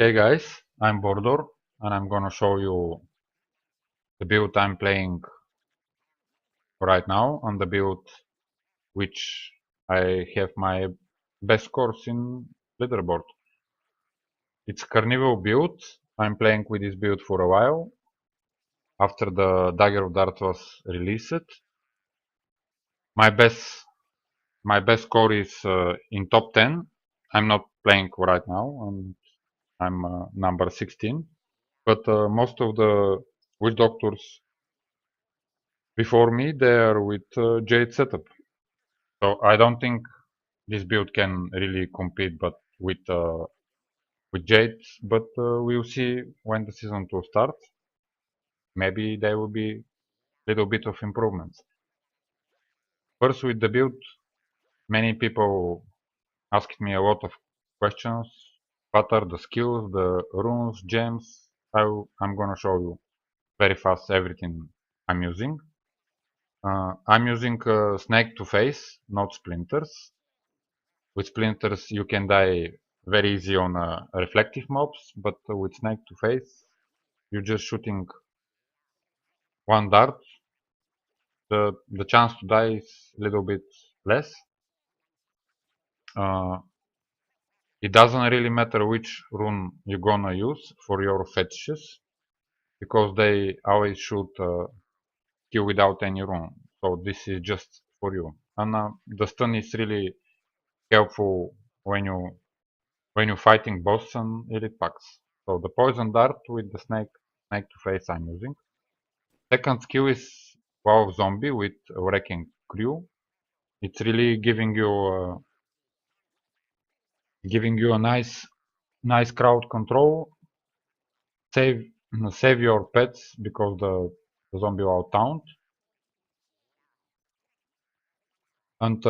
Hey guys, I'm Bordor and I'm gonna show you the build I'm playing right now and the build which I have my best scores in leaderboard. It's Carnevil build. I'm playing with this build for a while after the Dagger of Dart was released. My best my best score is in top 10. I'm not playing right now and I'm number 16. But most of the witch doctors before me they are with Jade setup. So I don't think this build can really compete but with Jade, but we'll see when the season 2 starts. Maybe there will be a little bit of improvements. First with the build, many people asked me a lot of questions. What are the skills, the runes, gems? I'm gonna show you very fast everything I'm using. I'm using snake to face, not splinters. With splinters you can die very easy on reflective mobs, but with snake to face you're just shooting one dart. The chance to die is a little bit less. Uh, it doesn't really matter which rune you're gonna use for your fetishes, because they always shoot kill without any rune. So this is just for you. And the stun is really helpful when you're fighting boss and elite packs. So the poison dart with the snake to face I'm using. Second skill is wow zombie with wrecking crew. It's really giving you a nice crowd control. Save save your pets because the zombie will taunt. And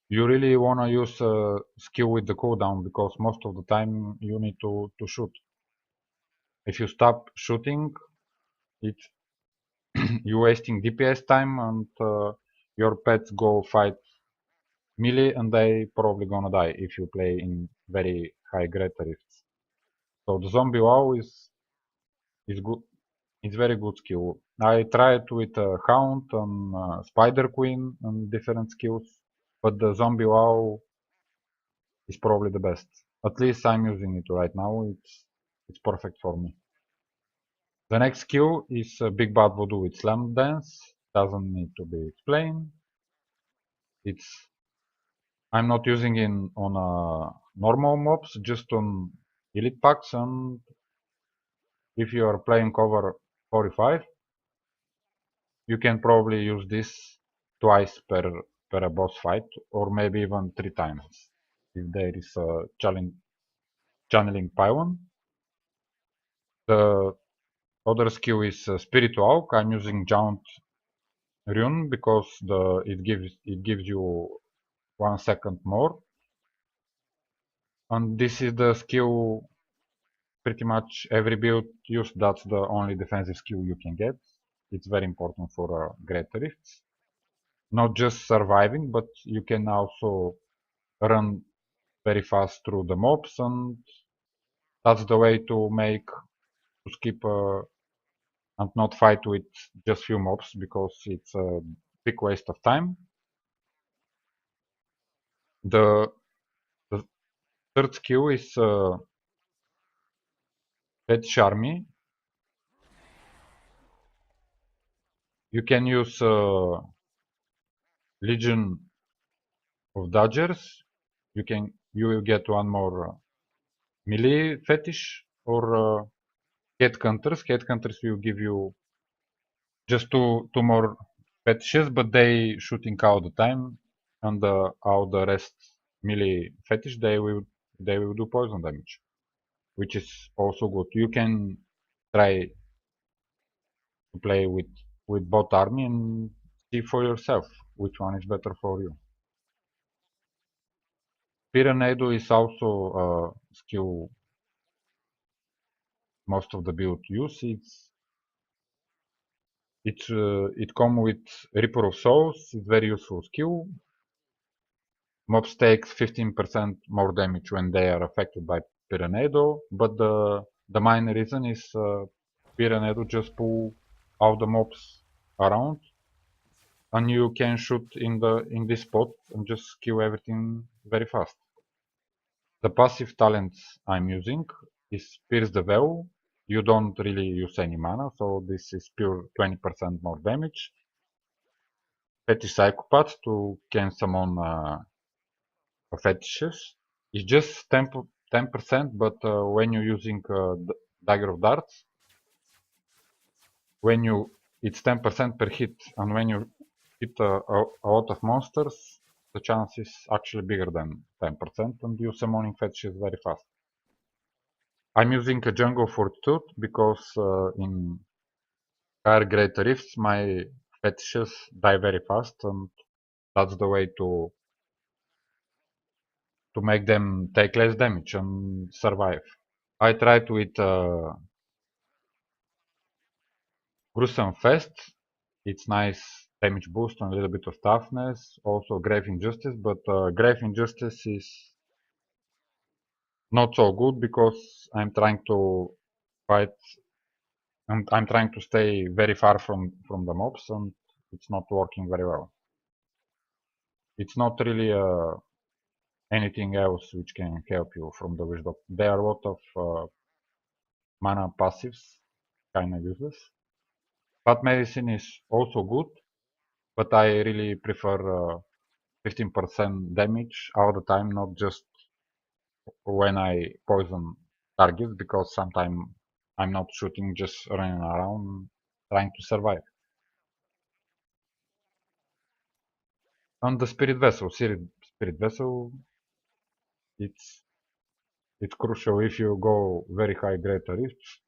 you really wanna use skill with the cooldown because most of the time you need to shoot. If you stop shooting, it you're wasting DPS time and your pets go fight melee and they probably gonna die if you play in very high greater rifts. So the zombie wow is good. It's very good skill. I tried with Hound and Spider Queen and different skills, but the zombie wow is probably the best. At least I'm using it right now. It's perfect for me. The next skill is Big Bad Voodoo with Slam Dance. Doesn't need to be explained. It's I'm not using it on normal mobs, just on elite packs, and if you are playing cover 45, you can probably use this twice per a boss fight, or maybe even 3 times if there is a channeling pylon. The other skill is Spiritual. I'm using Jaunt Rune because it gives you 1 second more, and this is the skill pretty much every build use. That's the only defensive skill you can get. It's very important for great rifts. Not just surviving, but you can also run very fast through the mobs, and that's the way to skip and not fight with just few mobs because it's a big waste of time. The, the third skill is Pet Charmy. You can use Legion of Dodgers. You will get one more melee fetish, or headhunters. Headhunters will give you just two more fetishes, but they shooting all the time, and all the rest melee fetish they will do poison damage, which is also good. You can try to play with both army and see for yourself which one is better for you. Piranado is also a skill most of the build use. It come with Reaper of Souls. It's very useful skill. Mobs take 15% more damage when they are affected by Pyreneedo, but the main reason is Pyreneedo just pull all the mobs around, and you can shoot in this spot and just kill everything very fast. The passive talents I'm using is Pierce the Veil. You don't really use any mana, so this is pure 20% more damage. Fetish Psychopath to can summon fetishes. It's just 10%, but when you're using Dagger of Darts, when you it's 10% per hit, and when you hit a lot of monsters, the chance is actually bigger than 10%, and you summoning fetishes very fast. I'm using a Jungle Fortitude because in higher grade rifts my fetishes die very fast, and that's the way to make them take less damage and survive. I tried with Gruesome Fest. It's nice damage boost and a little bit of toughness. Also Grave Injustice, but Grave Injustice is not so good because I'm trying to fight and I'm trying to stay very far from the mobs, and it's not working very well. It's not really anything else which can help you from the Wish Doctor. There are a lot of mana passives, kind of useless. But medicine is also good, but I really prefer 15% damage all the time, not just when I poison targets, because sometimes I'm not shooting, just running around trying to survive. And the Spirit Vessel, Spirit Vessel, it's crucial if you go very high grade rifts.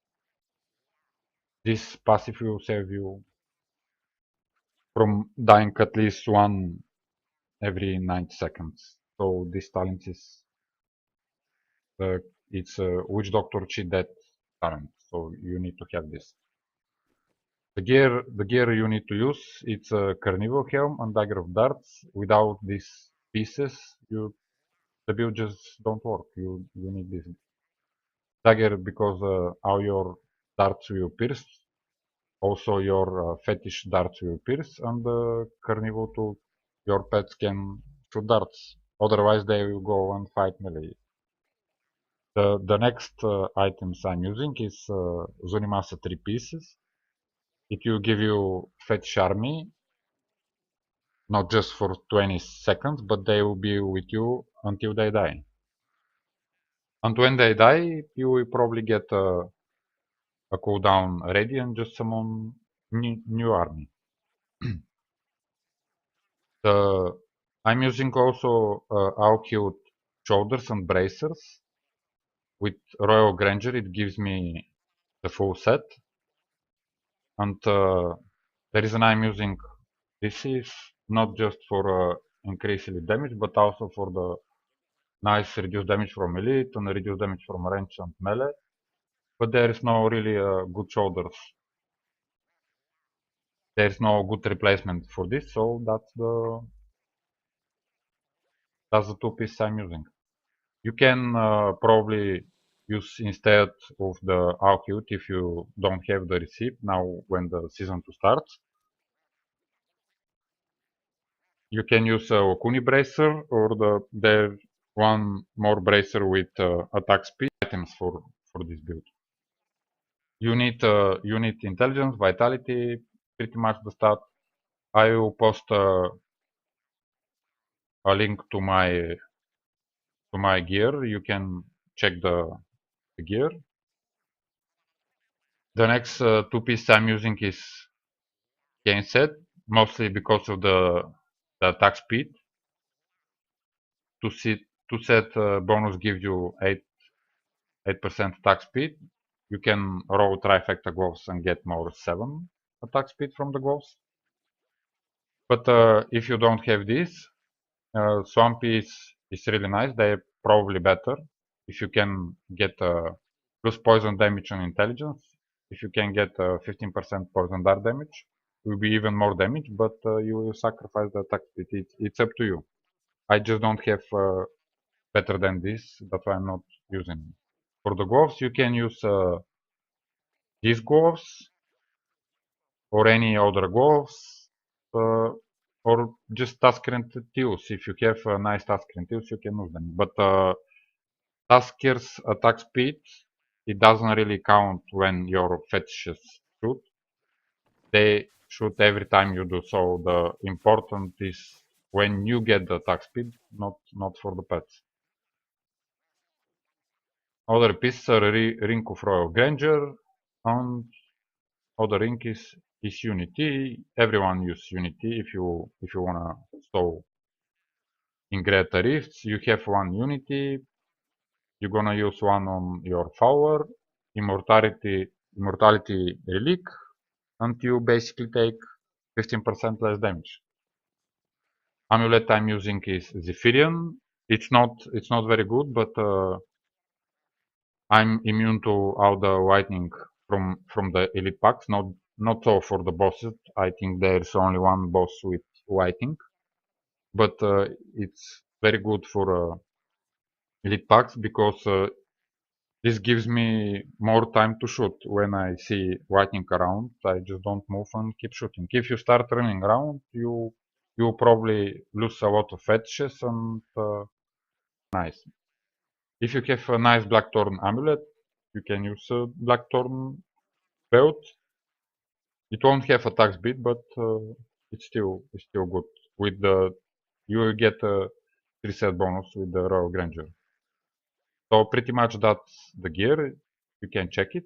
This passive will save you from dying at least one every 90 seconds. So this talent is it's a Witch Doctor cheat death talent, so you need to have this. The gear you need to use, it's a Carnevil helm and Dagger of Darts. Without these pieces, the build just don't work. You need this dagger because all your darts will pierce. Also, your fetish darts will pierce, and the Carnevil to your pets can shoot darts. Otherwise, they will go and fight melee. The next items I'm using is Zunimasa 3 pieces. It will give you fetish army, not just for 20 seconds, but they will be with you until they die. And when they die, you will probably get a cooldown ready and just summon new army. I'm using also Outcute shoulders and bracers. With Royal Granger, it gives me the full set. And the reason I'm using this is not just for increasing damage, but also for the nice reduced damage from elite and reduced damage from range and melee. But there is no really good shoulders. There is no good replacement for this, so that's the two pieces I'm using. You can probably use instead of the Outcute if you don't have the receipt now when the season 2 starts. You can use a Okuni bracer or there's one more bracer with attack speed items for this build. You need intelligence, vitality, pretty much the stat. I will post a link to my gear. You can check the gear. The next two pieces I'm using is gain set, mostly because of the attack speed. To set bonus gives you 8% attack speed. You can roll trifecta gloves and get more 7 attack speed from the gloves. But if you don't have this, Swampy is really nice. They're probably better if you can get plus poison damage on intelligence. If you can get 15% poison dart damage, it will be even more damage, but you will sacrifice the attack speed. It's up to you. I just don't have better than this, that's why I'm not using it. For the gloves, you can use these gloves or any other gloves, or just Tasker tools. If you have nice Tasker tools, you can use them. But Tasker's attack speed, it doesn't really count when your fetishes shoot. They shoot every time you do so. The important is when you get the attack speed, not for the pets. Other pieces are Ring of Royal Grandeur, and other ring is Unity. Everyone use Unity if you wanna install in Greta Rifts. You have one Unity. You're gonna use one on your follower, Immortality Relic, and you basically take 15% less damage. Amulet I'm using is Zephyrian. It's not very good, but I'm immune to all the lightning from the elite packs. Not so for the bosses. I think there's only one boss with lightning, but it's very good for elite packs because this gives me more time to shoot. When I see lightning around, I just don't move and keep shooting. If you start running around, you probably lose a lot of fetishes and nice. If you have a nice Blackthorn amulet, you can use a Blackthorn belt. It won't have attack speed, but it's still good. With the you will get a 3-set bonus with the Royal Grandeur. So pretty much that's the gear. You can check it.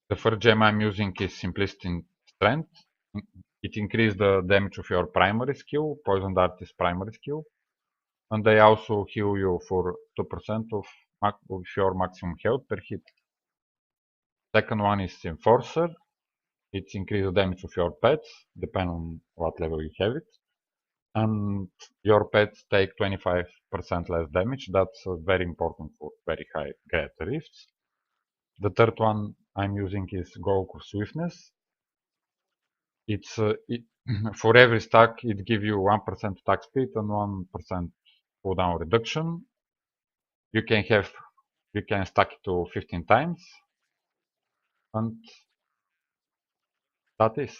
The first gem I'm using is Simplicity Strength. It increases the damage of your primary skill. Poison Dart is primary skill. And they also heal you for 2% of your maximum health per hit. Second one is Enforcer. It increases the damage of your pets, depending on what level you have it. And your pets take 25% less damage. That's very important for very high Greta Rifts. The third one I'm using is Golok of Swiftness. It's for every stack it gives you 1% attack speed and 1% cooldown reduction. You can stack it to 15 times, and that is.